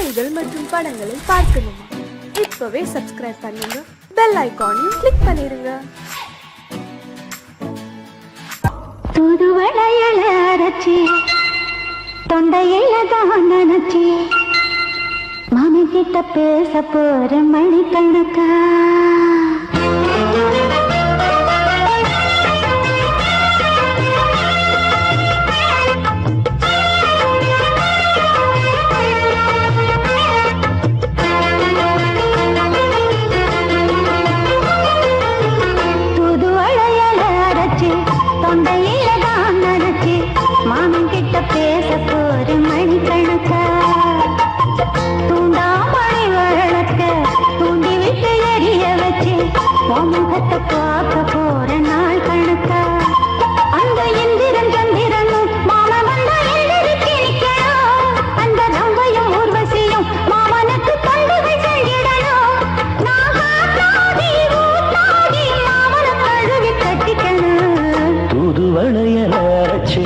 பாடல்கள் மற்றும் படங்களை பார்க்கணுமா? இப்பவே சப்ஸ்கிரைப் பண்ணுங்க, பெல் ஐகானையும் கிளிக் பண்ணிருங்க. தூதுவளையல அரைச்சி தொண்டையில தான் நினைச்சி மாமி கிட்ட பேச போற மணிக்கணக்கா. பேச போற மணிக்கணக்கா. தூண்டாமணி வழக்க தூண்டி விட்டு எரிய வச்சு முகத்தை பார்க்க போற நாள் கணக்கா. அந்த இந்திரன் சந்திரனும் மாமா வந்தா எந்திரிச்சு நிக்கணும். அந்த ரம்பையும் ஊர்வசியும் மாமனுக்கு தொண்டுகள் செஞ்சிடணும். நாகாத்தாதி ஊத்தாதி மாமனை கழுவி கட்டிக்கணும். தூதுவளையல அரைச்சு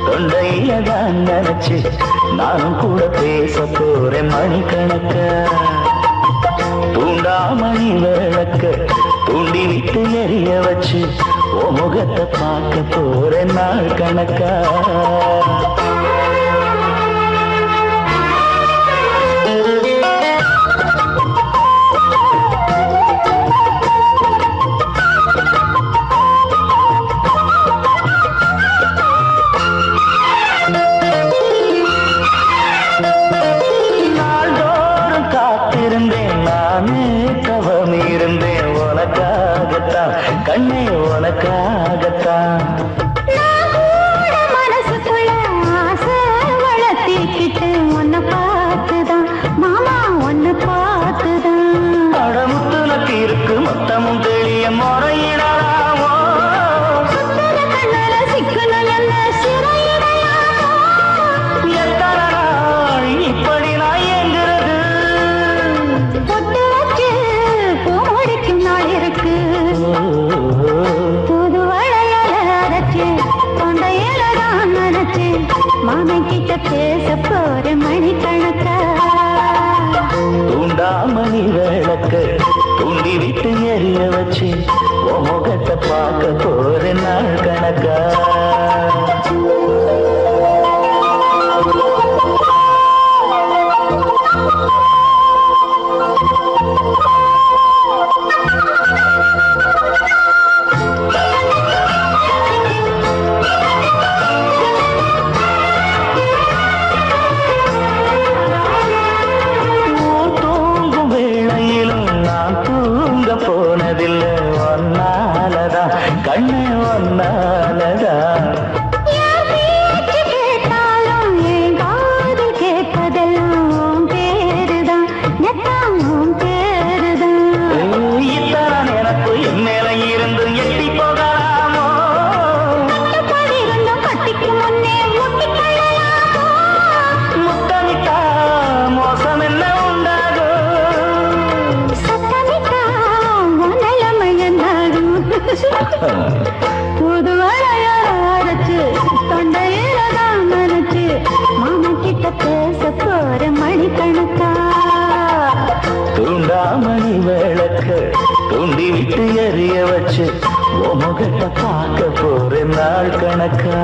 தொண்டையில தான் நினைச்சு நானும் கூட பேச போறேன் மணிக்கணக்க. தூண்டாமணி விளக்க தூண்டி விட்டு எரிய வச்சு ஓ முகத்தை பார்க்க போறேன் நாள் கணக்கா. கண்ணே உனக்காகத்தான் மனசுக்குள்ள ஆசை வளர்த்திக்கிட்டு உன்னை பார்த்துதான் மாமா உன்னை பார்த்துதான். அடமுத்துனக்கு இருக்கு மொத்தமும் தெளிய முறையிடலாமோ. கண்ணல சிக்கணும் என்ன சிறையிடலாமோ. எத்தனை நாள் இப்படி நான் எங்கிறது பொட்டு வச்சு பூ முடிக்கும் நாள் இருக்கு. மாமி கிட்ட பேச போற மணிக்கணக்கா. தூண்டாமணி விளக்க தூண்டி விட்டு எரிய வச்சு ஓ முகத்தை பார்க்க போற நாள் கணக்கா. போனதில்லை ஒன்னாலதான் கண்ணு ஒன்னாலதான். கேட்டாலும் என் காதில் கேட்பதெல்லாம் பேருதான் நெத்தாமும் பேருதான். இத்தான் எனக்கு என் மேல இருந்து எட்டி போகலாமோ. இருந்தும் கட்டிக்கு முன்னே முட்டிக்கொள்ளலாமோ. முத்தமிட்டா மோசம் என்ன உண்டாகும். புதுவளைய அரைச்சு தொண்டையில தான் நினைச்சு மாமா கிட்ட பேச போற மணிக்கணக்கா. தூண்டாமணி விளக்க தூண்டி விட்டு எரிய வச்சு ஓ முகத்தை பார்க்க போற நாள் கணக்கா.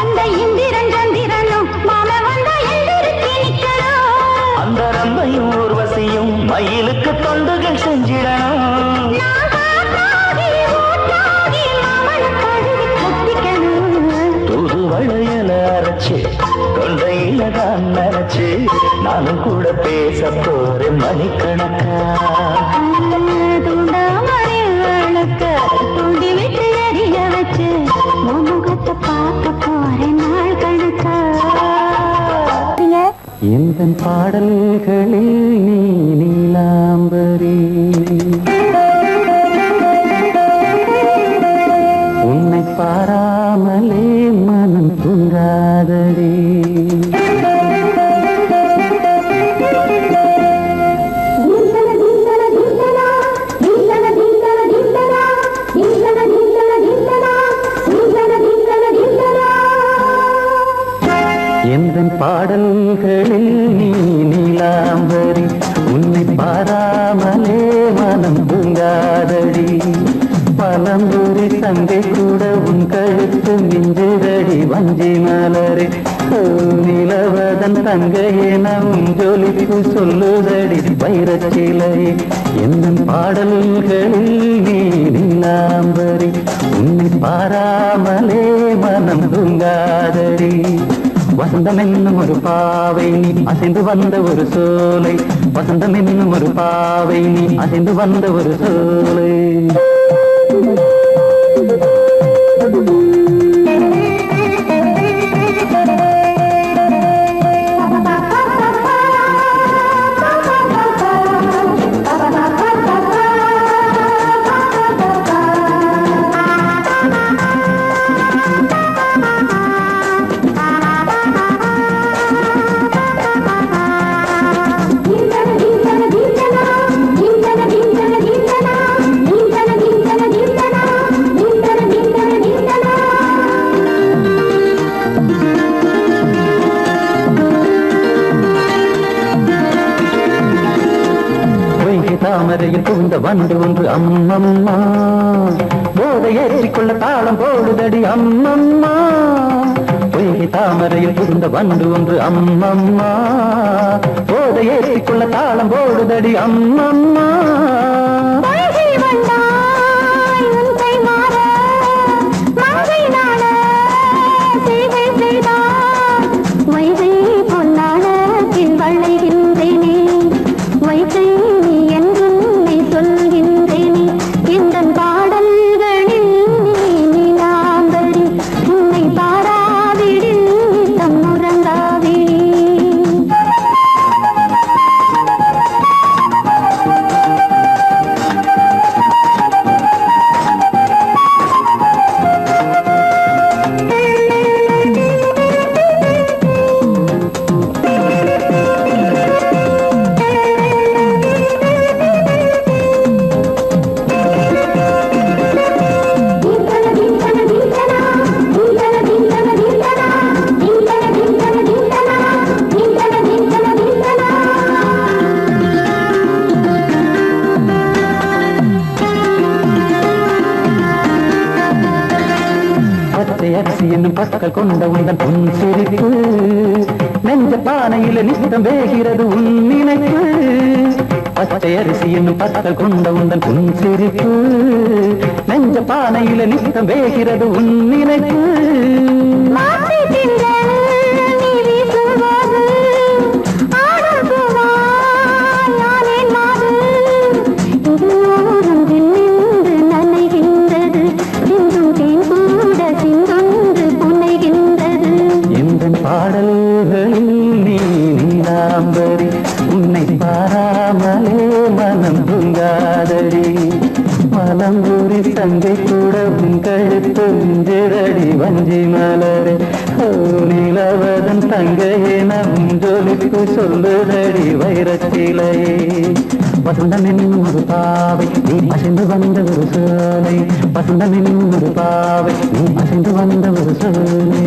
அந்த இந்திரன் சந்திரனும் மாமா வந்தா எந்திரிச்சு நிக்கணும். அந்த ரம்பையும் ஊர்வசியும் மயிலுக்கு தொண்டுகள் செஞ்சிடணும். தூதுவளையல அரைச்சு தொண்டையில தான் நினைச்சு நானும் கூட பேச போறேன் மணிக்கணக்கா. தூண்டாமணி விளக்க தூண்டி விட்டு எரிய வச்சு முகத்தை பார்க்க போறேன் நாள் கணக்கா. இந்த பாடல்களில் நீ நீலாம்பரி உன்னை பாராமலே மனம் தூங்காதடி. எந்த பாடல்களில் நீ நீல நீலாம்பரி உன்னை பாராமலே மனம் தூங்காதடி பழம்புரி தங்கை கூட உன் கழுத்து மிஞ்சுதடி வஞ்சி மலரே நிலவதன் தங்கையே நம் ஜொலிப்பு சொல்லுதடி வைரச்சிலை என்னும் பாடல்களில் நீ நீலாம்பரி உன்னை பாராமலே மனம் தூங்காதடி வசந்தம் என்னும் ஒரு பாவை நீ அசைந்து வந்த ஒரு சோலை வசந்தம் என்னும் ஒரு பாவை நீ அசைந்து வந்த ஒரு சோலை தாமரையில் புகுந்த வண்டு ஒன்று அம்மம்மா போதை ஏற்றிக்கொள்ள தாளம் போடுதடி அம்மம்மா பொய்கை தாமரையில் புகுந்த வண்டு ஒன்று அம்மம்மா போதை ஏற்றிக்கொள்ள தாளம் போடுதடி அம்மம்மா அரிசி என்னும் பற்கள் கொண்ட உந்தன் பொன் சிரிப்பு நெஞ்ச பானையில நித்தம் வேகிறது உன் நினைப்பு பச்சை அரிசி என்னும் பற்கள் கொண்ட உந்தன் பொன் சிரிப்பு நெஞ்ச பானையில நித்தம் வேகிறது உன் நினைப்பு பாடல்களில் நீ நீலாம்பரி உன்னை பாராமலே மனம் தூங்காதடி மலம்பூரி தங்கை கூட உன் கழுத்து மிஞ்சிரடி வஞ்சி மலரே நிலவதன் தங்கையே நம் ஜொலிப்பு சொல்லுதடி வைரச்சிலையே வசந்தம் என்னும் ஒரு பாவை நீ அசைந்து வந்த ஒரு சோலை வசந்தம் என்னும் ஒரு பாவை நீ அசைந்து வந்த ஒரு சோலை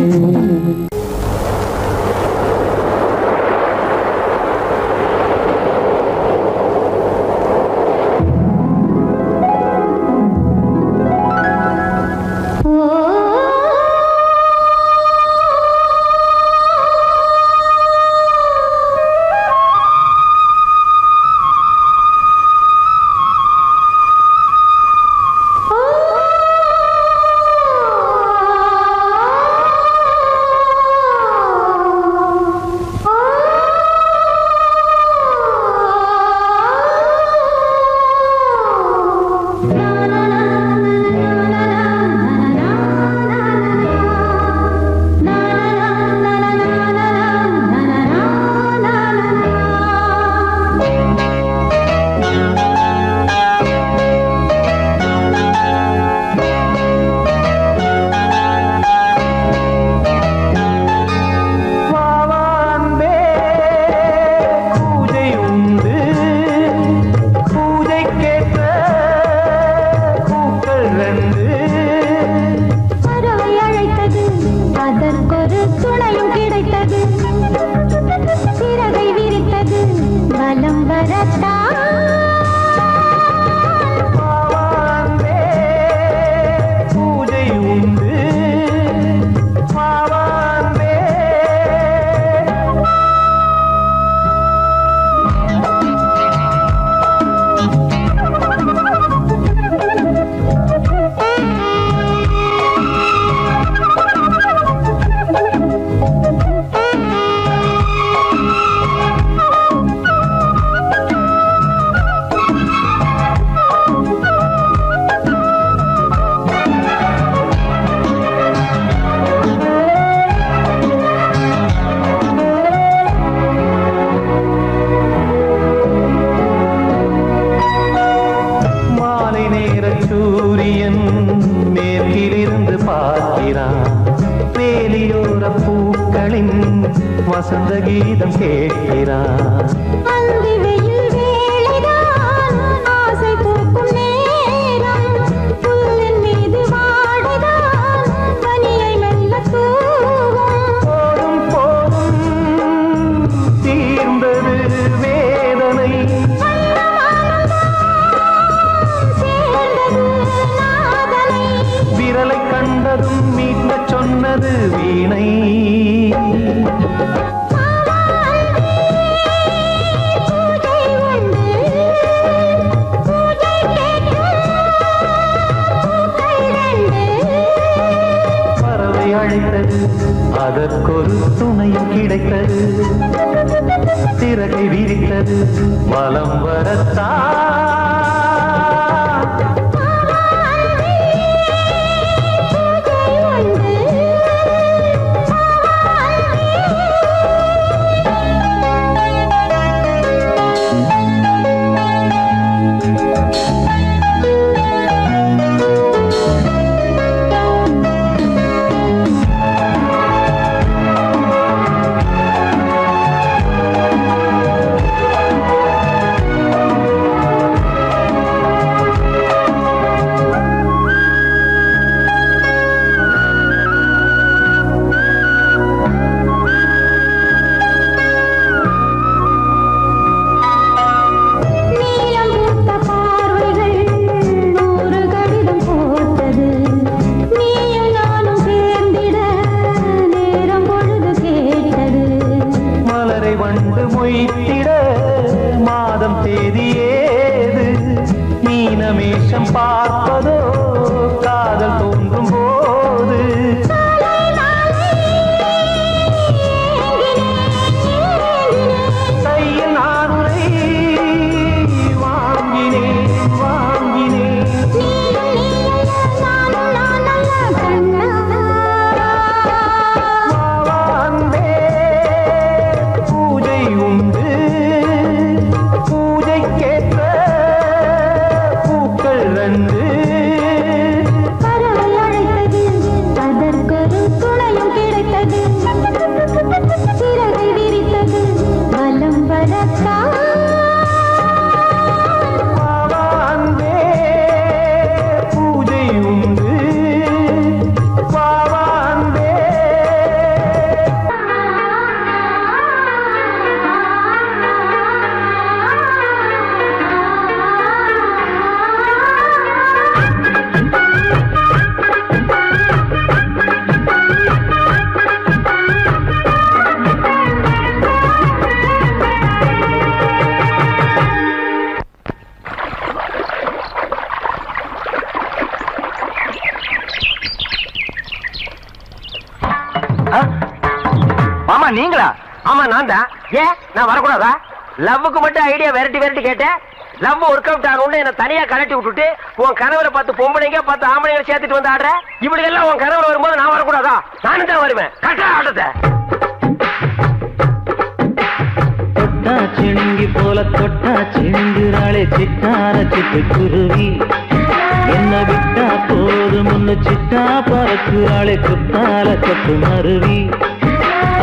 வசந்த கீதம் கேட்கிறார். அந்தி வெயில் வேளைதான் ஆசை பூக்கும் நேரம், புல்லின் மீது வாடைதான் பனியை மெல்ல தூவும். போதும் போதும் தீர்ந்தது வேதனை, சேர்ந்தது நாதனை. விரலை கண்டதும் மீட்க சொன்னது வீணை. பூஜை உண்டு, பூஜை கேட்கும் பூக்கள் ரெண்டு. பறவை அழைத்தது, அதற்கொரு துணையும் கிடைத்தது. சிறகை விரித்தது, வலம் வரத்தான். நீலம் பூத்த பார்வைகள் நூறு கடிதம் போட்டது. நீயும் நானும் சேர்ந்திட நேரம் பொழுது கேட்டது. மலரை வண்டு மொய்த்திட மாதம் தேதி ஏது? மீனமேஷம் பார்ப்பதோ காதல் தோன்றும் போது. கையில் நான் உரை வாங்கினேன் வாங்கினேன். வாவாந்தே பூஜை உண்டு, பூஜைக்கேற்ற பூக்கள் ரெண்டு. பறவை அழைத்தது, அதற்கொரு துணையும் கிடைத்தது. சிறகை விரித்தது, வலம் வரத்தான். வாவாந்தே பூஜை உண்டு, வாவாந்தே. மாமா நீங்களா? ஆமா நான் தான். ஏன் நான் வரக்கூடாதா? லவ்வுக்கு மட்டும் ஐடியா விரட்டி விரட்டி கேட்டேன். லவ் ஒர்க் அவுட் ஆகணும்னு என்ன தனியா கலட்டி விட்டுட்டு உன் கனவுல 10 பொம்பளைங்க 10 ஆம்பளைங்க சேர்த்துட்டு வந்து ஆடுற. இப்படி எல்லாம் உன் கனவுல வரும்போது நான் வரக்கூடாதா? நானும் தான் வருவேன். கட்டா ஆட்டத்தை. தொட்டா சிணுங்கி போல தொட்டா சிணுங்குறாளே சிட்டார சிட்டு குருவி. என்ன விட்டா போதும் முன்னு சிட்டா பறக்குறாளே குத்தால கொட்டு மருவி.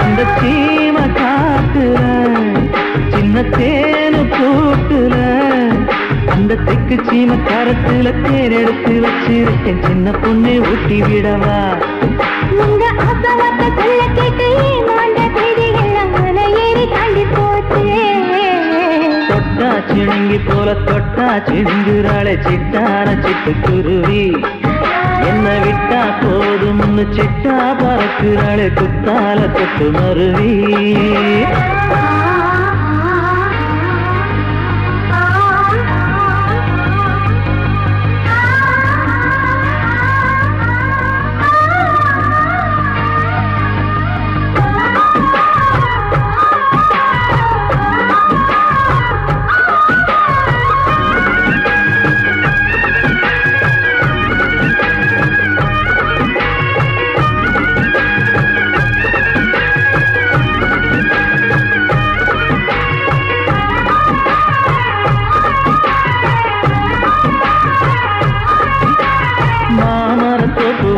அந்த சீம காட்டுல சின்ன தேனு கூட்டுல அந்த தெக்கு சீம கரத்துல தேர் எடுத்து வச்சிருக்கேன். சின்ன பொண்ணு ஊட்டி விடவா? உங்க அசவத்தை சொல்ல கேட்டு ஏமாண்ட செய்திகள் மலை ஏறி தாண்டி போச்சு. தொட்டா சிணுங்கி போல தொட்டா சிணுங்குறாளே சிட்டார சிட்டு குருவி. என்ன விட்டா போதும் சிட்டா பறக்குறாளே குத்தால தொட்டு மருவி.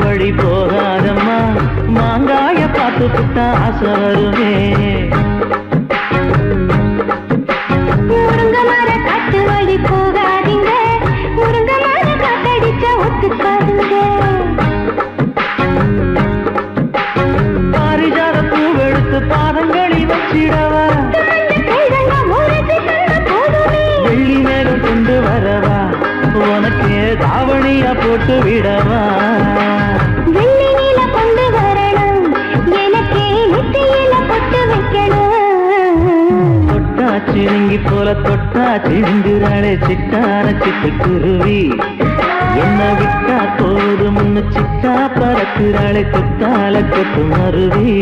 வழி போகாதம்மா, மாங்காய பார்த்து புட்டா ஆசை வருமே. கொடுத்து விடவா வெள்ளி நீல கொண்டு வரணும் எனக்கே நெத்தியில பொட்டு வைக்கணும் தொட்டா சிணுங்கி போல தொட்டா சிந்துறாளே சிட்டான சிட்டுக்குருவி என்ன விட்டா போதும் முன்னு சிட்டா பறக்குறாளே கொத்தால கொத்து மருவி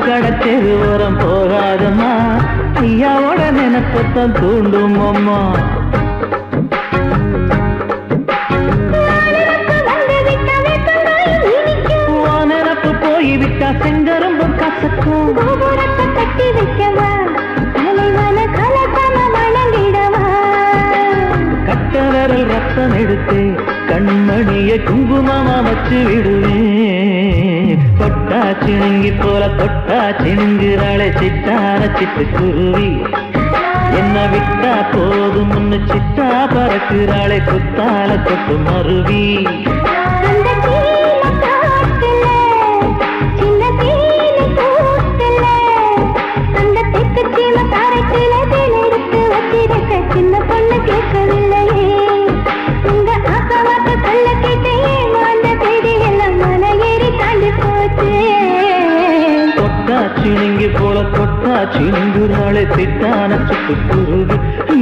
கடத்தெரு ஓரம் போகாதம்மா ஐயாவோட நினைப்பத்தான் தூண்டும் அம்மா நினப்பு போய்விட்டா செங்கரும்பு கசக்கும் கட்டி வைக்கவா தலைவன கலசம வணங்கிடவா கட்டவரல் ரத்தம் எடுத்து கண்மணிய குங்குமமா வச்சு விடுவேன் தொட்டா சிணுங்கி போல தொட்டா சிணுங்குறாளே சிட்டான சிட்டுக்குருவி என்ன விட்டா போதும் முன்னு சிட்டா பறக்குறாளே குத்தால கொட்டு மருவி சின்ன பொண்ணு கேட்கவில்லையே உங்க ஆசவாக்க சொல்ல கேட்டையே அந்த தேதி எல்லாம் மன ஏறி தாண்டி போச்சு தொட்டா சிணுங்கி போல தொட்டா சிணுங்குறாளே சிட்டான சிட்டுக்குருவி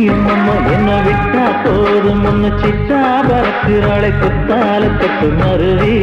என்னம்மா என்ன விட்டா போதும் முன்னு சிட்டா பறக்குறாளே குத்தால கொட்டு மருவி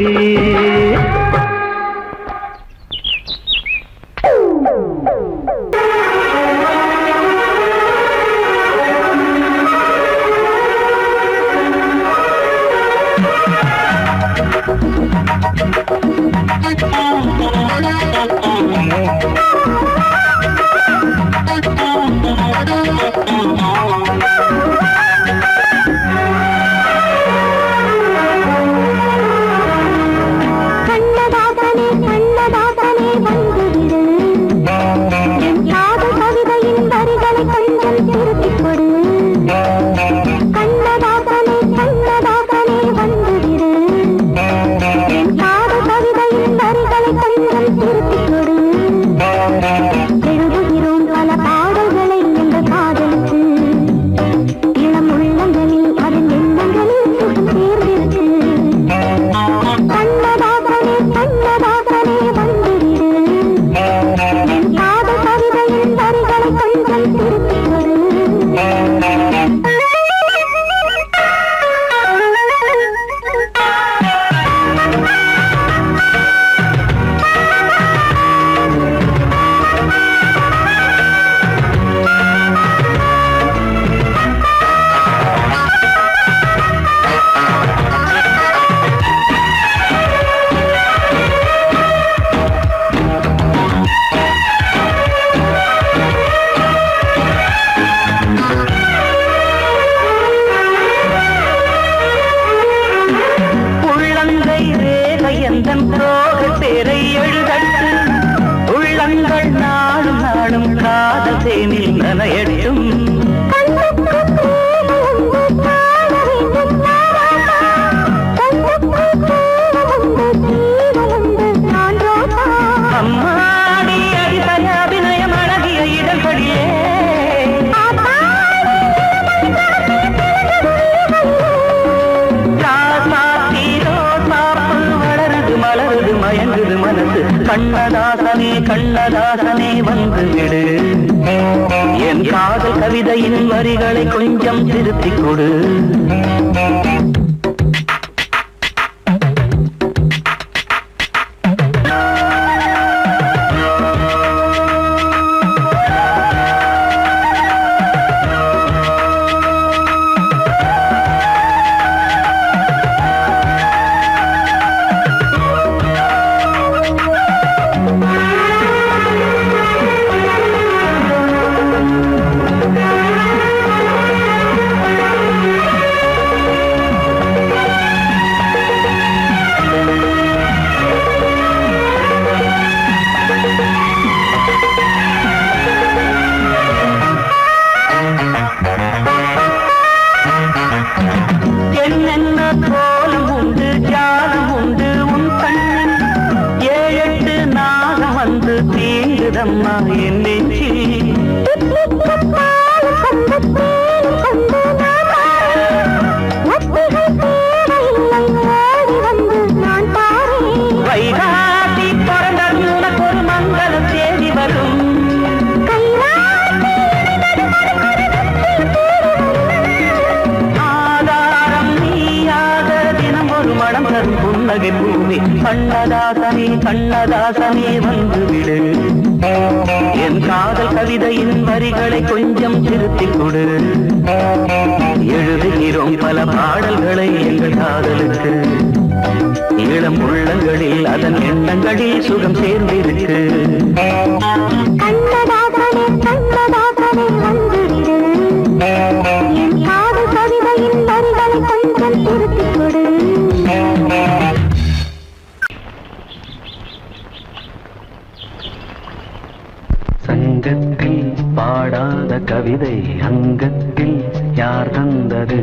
கண்ணதாசனே கண்ணதாசனே வந்து விடு என் காதல் கவிதையின் வரிகளை கொஞ்சம் திருத்திக் கொடு பூமி கண்ணதாசனே கண்ணதாசனே வந்து விடு என் காதல் கவிதையின் வரிகளை கொஞ்சம் திருத்திக் கொடு எழுதுகிறோம் பல பாடல்களை எங்கள் காதலுக்கு இளம் உள்ளங்களில் அதன் எண்ணங்களில் சுகம் சேர்ந்திருக்கு கண்ணதாசனே கண்ணதாசனே வந்து விடு என் காதல் கவிதையின் வரிகளை கொஞ்சம் திருத்திக் கொடு சங்கத்தில் பாடாத கவிதை அங்கத்தில் யார் தந்தது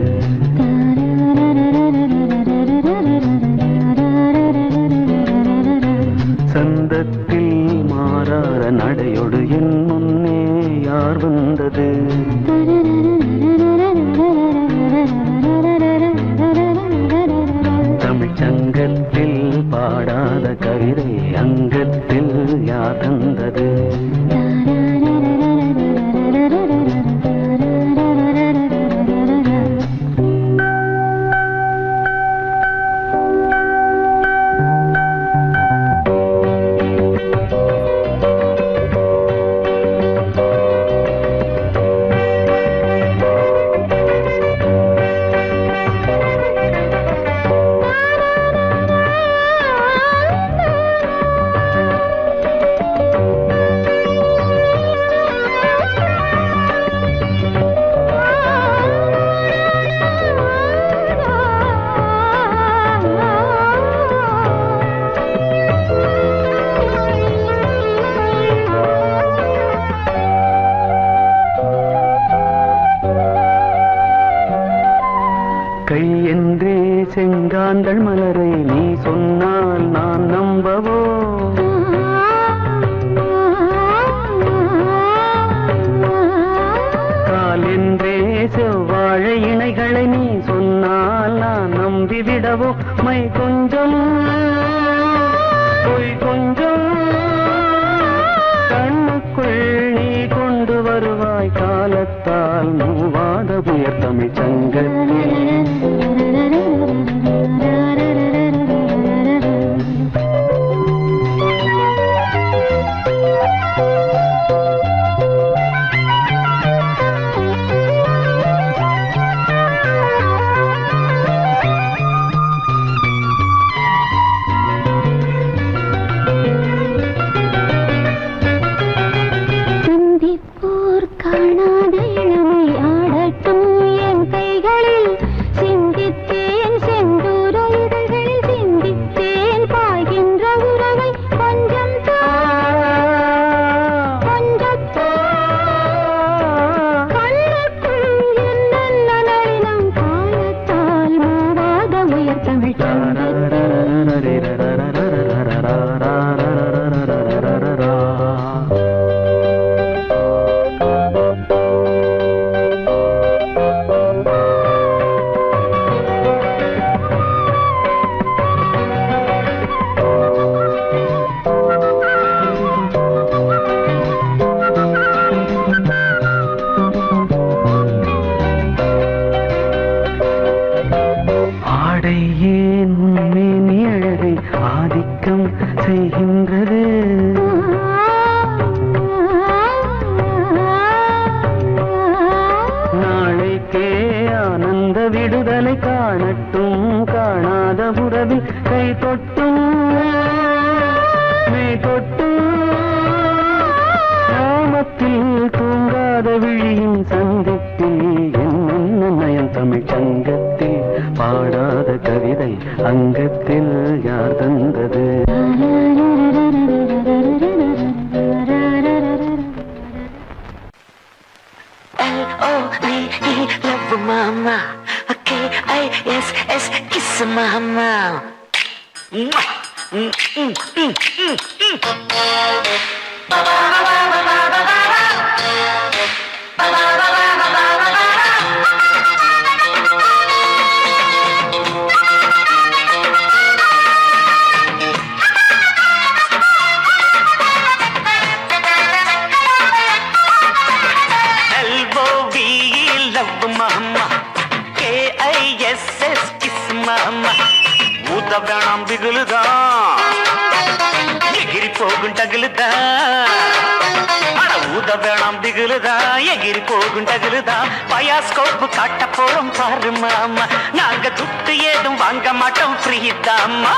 சந்தத்தில் மாறாத நடையொடு என் முன்னே யார் வந்தது தமிழ் சங்கத்தில் பாடாத கவிதை அங்கத்தில் யார் தந்தது கை என்றே செங்காந்தள் மலரை நீ சொன்னால் நான் நம்பவோ கால் என்றே செவ்வாழை இணைகளை நீ சொன்னால் நான் நம்பிவிடவோ மை கொஞ்சம் பொய் கொஞ்சம் கண்ணுக்குள் நீ கொண்டு வருவாய் காலத்தால் மூவாத புயர் தமிழ் சங்கத்தில் விடுதலை காணட்டும் காணாத உறவில் கை தொட்டும் மெய் தொட்டும் நாமத்தில் தூங்காத விழியின் சந்திப்பில் என்ன நயம் தமிழ் சங்கத்தில் பாடாத கவிதை அங்கத்தில் யார் தந்தது L-O-V-E, love mama. K-I-S-S, kiss mama. வேணாம் பிகுலு பிகிலுதான் எகிரி போகும் டகுலுதான் அட ஊத வேணாம் திகுலுதான் எகிரி போகும் டகுலுதான் பயாஸ்கோப்பு காட்ட போறோம் பாரு மாமா நாங்க துட்டு ஏதும் வாங்க மாட்டோம் ஃப்ரீ தாம்மா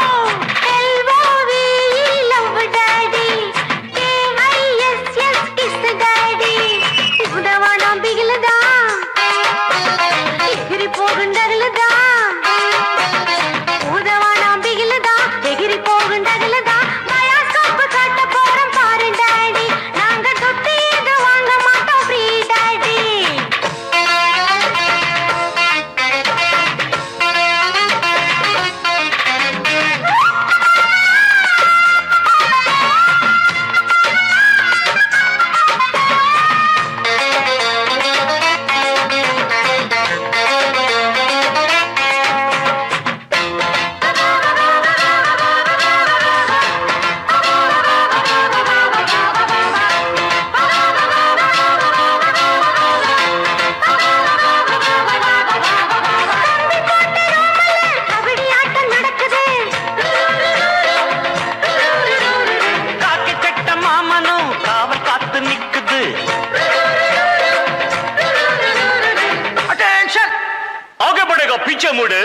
पीछे मुड़े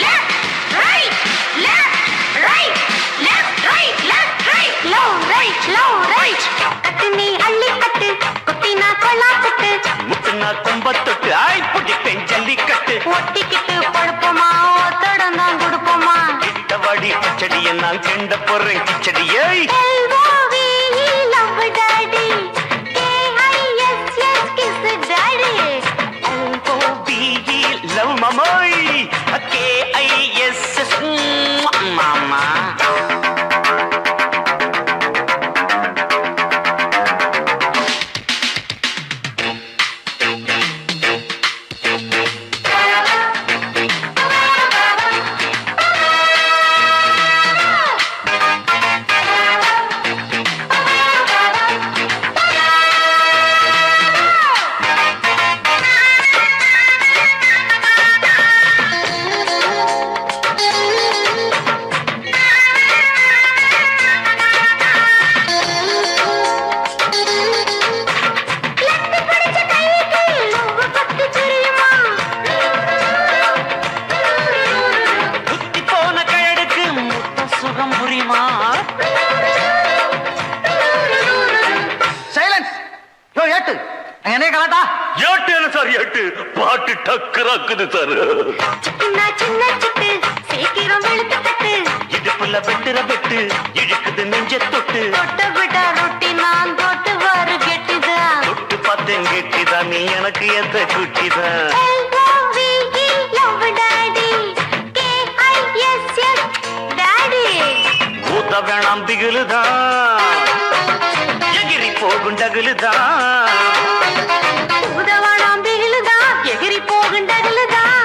लेफ्ट राइट लो राइट कटनी अल्ली कट कुटिना कोला कट मुटना कुंबत्तुट आई पुडिपें जल्लिकट्टु ஒட்டிக்கிட்டு படுப்போமா ஓத்தடனா குடுப்போமா கிட்டவடி கிச்சடியை நான் கெண்ட போறேன் கிச்சடியை LOVE love daddy KISS kiss daddy LOVE love mamoy KISS mama பாட்டு டக்கராக்குது சார் சின்ன சின்ன சிட்டு சீக்கிரம் வெளுத்து கட்டு இடுப்புல வெட்டுற வெட்டு இழுக்குது நெஞ்ச தொட்டு தொட்ட விட ரொட்டி நான் தொட்டு வாரு கெட்டிதான் தொட்டு பார்த்தேன் கெட்டிதான் நீ எனக்கு எந்த குட்டிதான் LOVE daddy KISS daddy ஊத்த வேணாம் திகிலுதான் எகிரி போகும் டகுலுதான்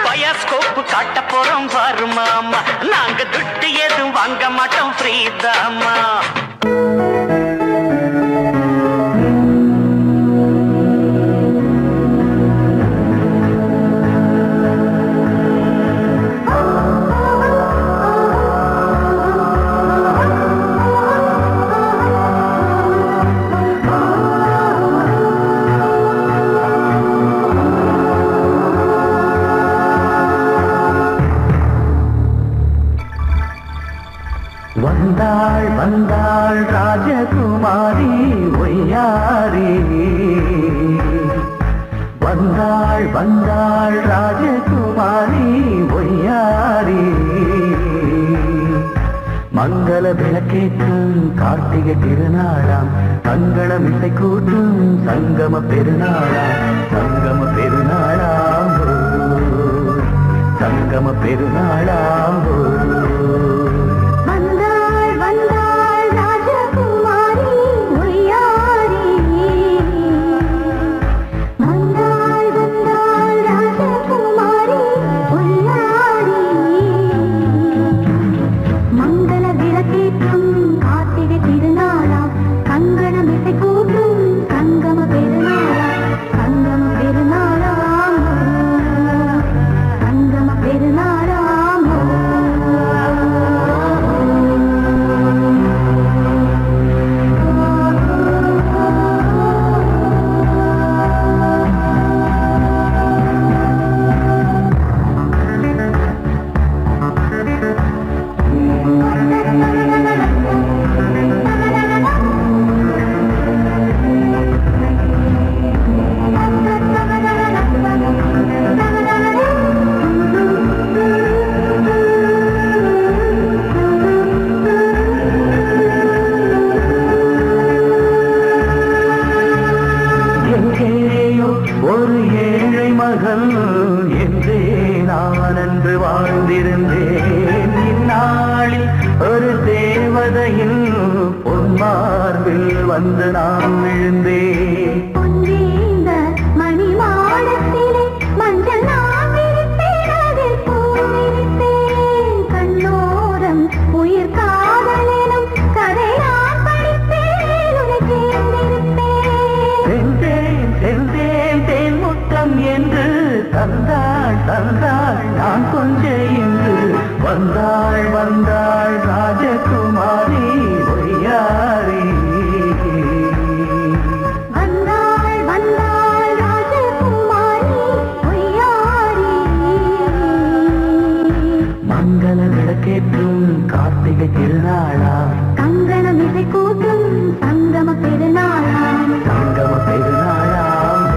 பயாஸ்கோப்பு காட்ட போறோம் பாரு மாமா நாங்க துட்டு எதுவும் வாங்க மாட்டோம் ஃப்ரீ தாமா வந்தாள் வந்தாள் ராஜகுமாரி ஒய்யாரி வந்தாள் வந்தாள் ராஜகுமாரி ஒய்யாரி மங்கள விளக்கேற்றும் கார்த்திகை திருநாளாம் மங்களம் இசை கூட்டும் சங்கம பெருநாளாம் சங்கம பெருநாளாம் சங்கம பெருநாளாம் பெருநாளாம் வாழ்ந்திருந்தேன் இந்நாளில் ஒரு தேவதையின் பொன்மார்பில் வந்து நான் விழுந்தேன். பொன்னேந்த மணி மாடத்திலே மஞ்சள் நான் விரித்தேன், அதில் பூ விரித்தேன். கண்ணோரம் உயிர் காதலெனும் கதை நான் படித்தேன், உன்னை சேர்ந்திருப்பேன். சென்றேன் சென்றேன் தேன் முத்தம் என்று தந்தாள் தந்தாள் நான் கொஞ்சம் என்று வந்தாள் வந்தாள் ராஜகுமாரி ஒய்யாரி. வந்தாள் வந்தாள் ராஜகுமாரி ஒய்யாரி. மங்கள விளக்கேற்றும் கார்த்திகை திருநாளா, கங்கணம் இசை கூட்டும் சங்கம பெருநாளாம். சங்கம பெருநாளாம்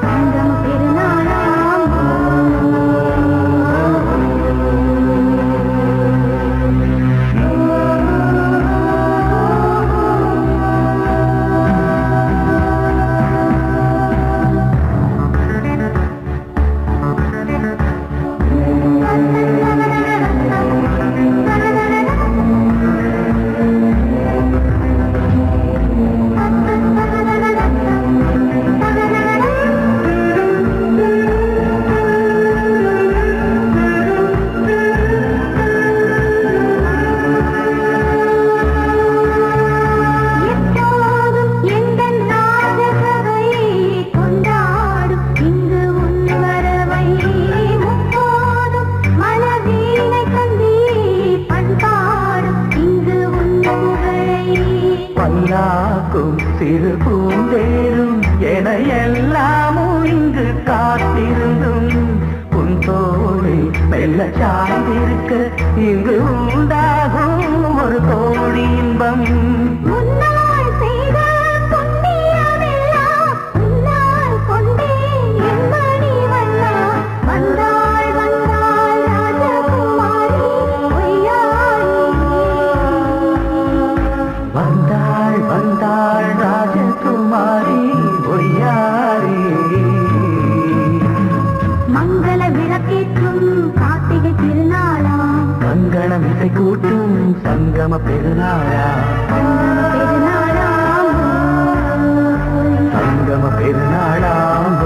சங்கம பெருநாளாம். எப்போதும் எந்தன் ராஜசபை கொண்டாடும் இங்கு உன் வரவை. முப்போதும் மலவீணை தந்தி பண்பாடும் இங்கு உன் புகழை. பல்லாக்கும் சிறு பூந்தேரும் என எல்லாமும் இங்கு காத்திருந்தும் உன் தோழி மெல்ல சாய்ந்திருக்க இங்கு உண்டாகும் ஒரு கோடி இன்பம். முன்னால் செய்த புண்ணியமெல்லாம் உன்னால் கொண்டேன் என் மணி வண்ணா. வந்தாள் வந்தாள் ராஜகுமாரி ஒய்யாரி. வந்தாள் வந்தாள் ராஜகுமாரி ஒய்யாரி. மங்கள விளக்கேற்றும் கார்த்திகை திருநாளாம். கங்கணம் இசை கூட்டும் சங்கம பெருநாளா, சங்கம பெருநாளாம். சங்கம பெருநாளாம்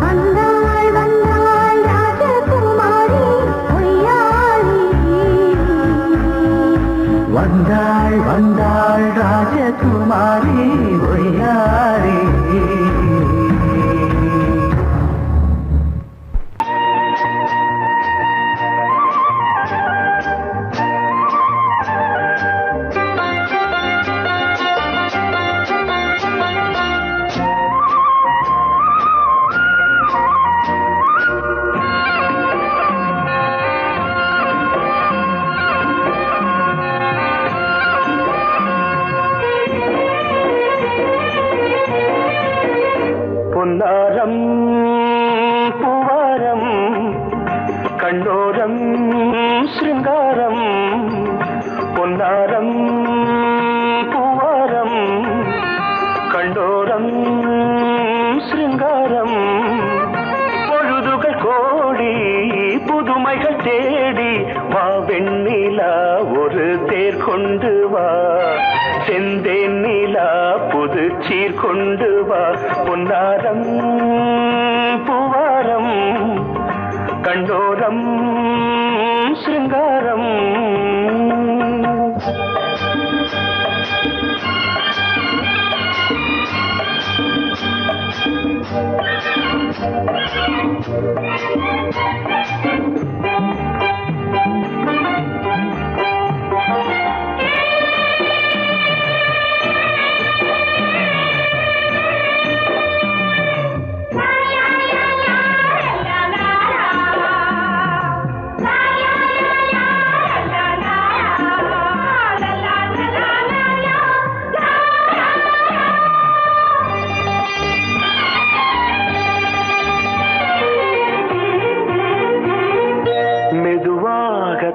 வந்தாள் வந்தாள் ராஜகுமாரி ஒய்யாரி. வந்தாள் வந்தாள் ராஜகுமாரி ஒய்யாரி. பொன்னாரம் பூவாரம் கண்ணோரம் சிருங்காரம். பொன்னாரம் பூவாரம் கண்டோரம் சிருங்காரம். பொழுதுகள் கோடி புதுமைகள் தேடி வா வெண்ணிலா ஒரு தேர் கொண்டு வா. செந்தேன் நிலா புது சீர் கொண்டு வா. பொன்னாரம் பூவாரம் கண்டோரம் சிருங்காரம்.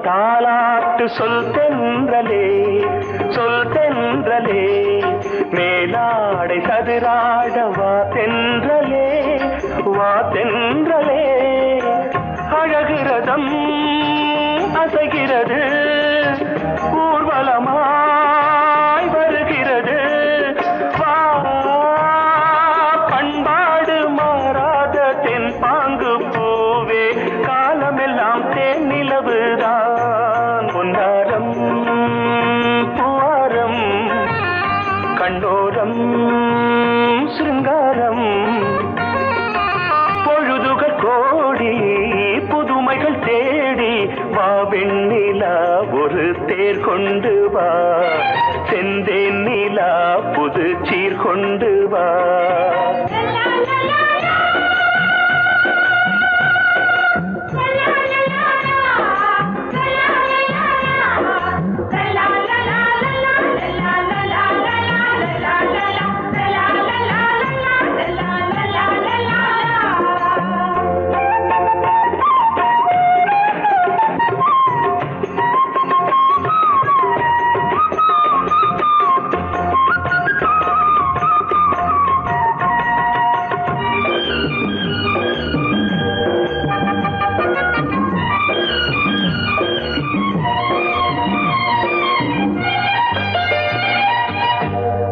தாலாட்டு சொல் தென்றலே சொல் தென்றலே மேலாடை சதுராட வா தென்றலே வா தென்றலே வருகிறது ஊர்வலமாய் வருகிறது வா பண்பாடு மாறாத தென்பாங்கு பூவே காலமெல்லாம் தேன் நிலவுதான் பொன்னாரம் பூவாரம் கண்டோரம் சிருங்காரம் பொழுதுகள் கோடி புதுமைகள் தேடி வா வெண்ணிலா ஒரு தேர் கொண்டு வா செந்தேன் நிலா புது சீர் கொண்டு வா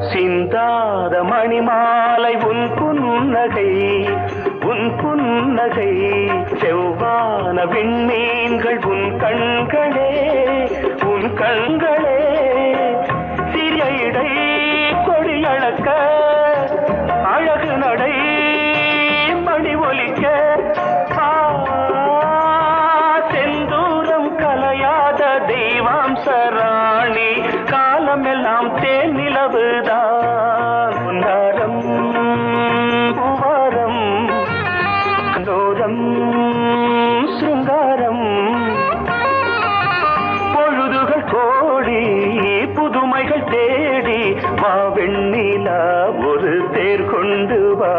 சிந்தாத மணிமாலை உன் புன்னகை செவ்வான விண்மீன்கள் உன் கண்களே சிறிய இடை கொடியளக்க அழகு நடை மணி ஒலிக்க செந்தூரம் கலையாத தெய்வாம்சராணி காலமெல்லாம் தேன் நிலவுதான் பொன்னாரம் பூவாரம் கண்டோரம் சிருங்காரம் பொழுதுகள் கோடி புதுமைகள் தேடி வா வெண்ணிலா ஒரு தேர் கொண்டு வா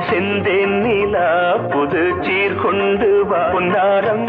செந்தேன் நிலா புது சீர் கொண்டு வா பொன்னாரம்